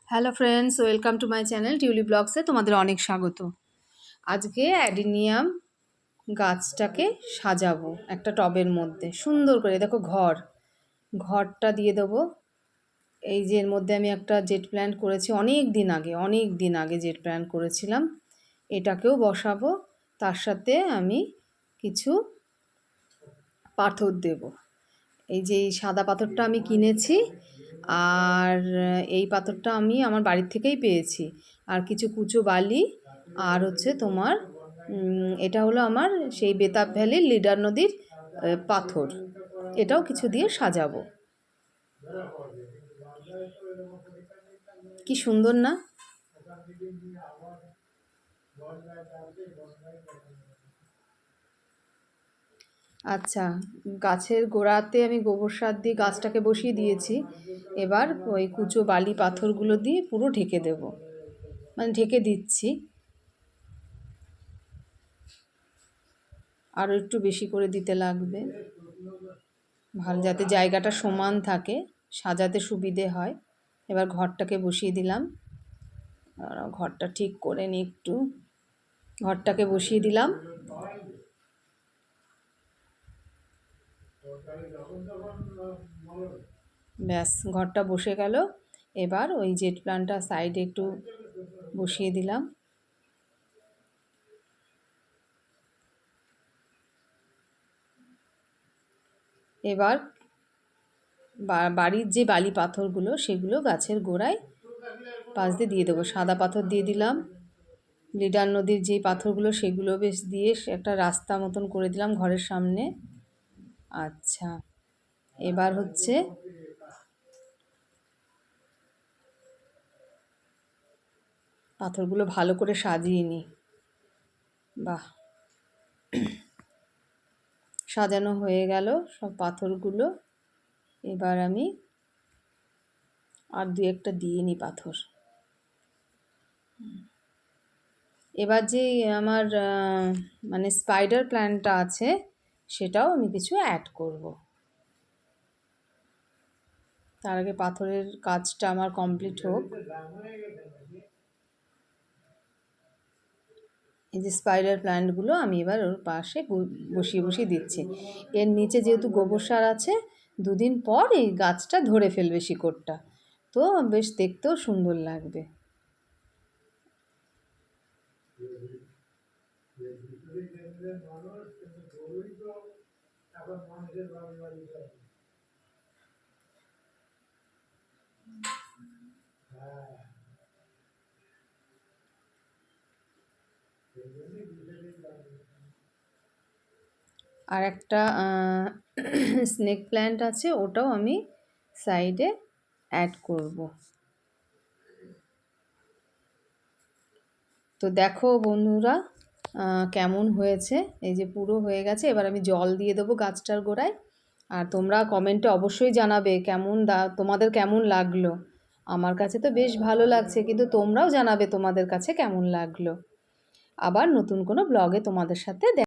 Hello friends, welcome to my channel Tuli ব্লগসে তোমাদের অনেক স্বাগত। আজকে অ্যাডিনিয়াম গাছটাকে সাজাবো একটা টবের মধ্যে সুন্দর করে। দেখো ঘরটা দিয়ে দেবো। এই যে এর মধ্যে আমি একটা জেট প্ল্যান্ট করেছি অনেক দিন আগে জেট প্ল্যান্ট করেছিলাম। এটাকেও বসাবো, তার সাথে আমি কিছু পাথর দেব। এই যে এই সাদা পাথরটা আমি কিনেছি, আর এই পাথরটা আমি আমার বাড়ির থেকেই পেয়েছি। আর কিছু কুচো বালি, আর হচ্ছে তোমার এটা হলো আমার সেই বেতাব ভ্যালির লিডার নদীর পাথর। এটাও কিছু দিয়ে সাজাবো। কি সুন্দর না? আচ্ছা, গাছের গোড়াতে আমি গোবর সার দিয়ে গাছটাকে বসিয়ে দিয়েছি। এবার ওই কুচো বালি পাথরগুলো দিয়ে পুরো ঢেকে দেব, মানে ঢেকে দিচ্ছি। আরও একটু বেশি করে দিতে লাগবে, ভালো যাতে জায়গাটা সমান থাকে, সাজাতে সুবিধে হয়। এবার ঘরটাকে বসিয়ে দিলাম। ঘরটা ঠিক করে নিই একটু। ঘরটাকে বসিয়ে দিলাম। ব্যাস, ঘরটা বসে গেল। এবার ওই জেট প্ল্যান্টটা সাইডে একটু বসিয়ে দিলাম। এবার বাড়ির যে বালি পাথরগুলো সেগুলো গাছের গোড়ায় পাশ দিয়ে দেবো। সাদা পাথর দিয়ে দিলাম, লিডার নদীর যে পাথরগুলো সেগুলো বেশ দিয়ে একটা রাস্তা মতন করে দিলাম ঘরের সামনে। আচ্ছা, এবার হচ্ছে পাথরগুলো ভালো করে সাজিয়ে নিই। বাহ, সাজানো হয়ে গেল সব পাথরগুলো। এবার আমি আর দু একটা দিয়ে নিই পাথর। এবার যে আমার মানে স্পাইডার প্ল্যান্টটা আছে সেটাও আমি কিছু অ্যাড করব। তার আগে পাথরের কাজটা আমার কমপ্লিট হোক। এই যে স্পাইডার প্ল্যান্টগুলো আমি এবার ওর পাশে বসিয়ে দিচ্ছি। এর নিচে যেহেতু গোবর সার আছে, দুদিন পর এই গাছটা ধরে ফেলবে শিকড়টা, তো বেশ দেখতেও সুন্দর লাগবে। আর একটা স্নেক প্ল্যান্ট আছে, ওটাও আমি সাইডে অ্যাড করব। তো দেখো বন্ধুরা কেমন হয়েছে। এই যে পুরো হয়ে গেছে। এবার আমি জল দিয়ে দেবো গাছটার গোড়ায়। আর তোমরা কমেন্টে অবশ্যই জানাবে তোমাদের কেমন লাগলো। আমার কাছে তো বেশ ভালো লাগছে, কিন্তু তোমরাও জানাবে তোমাদের কাছে কেমন লাগলো। আবার নতুন কোনো ব্লগে তোমাদের সাথে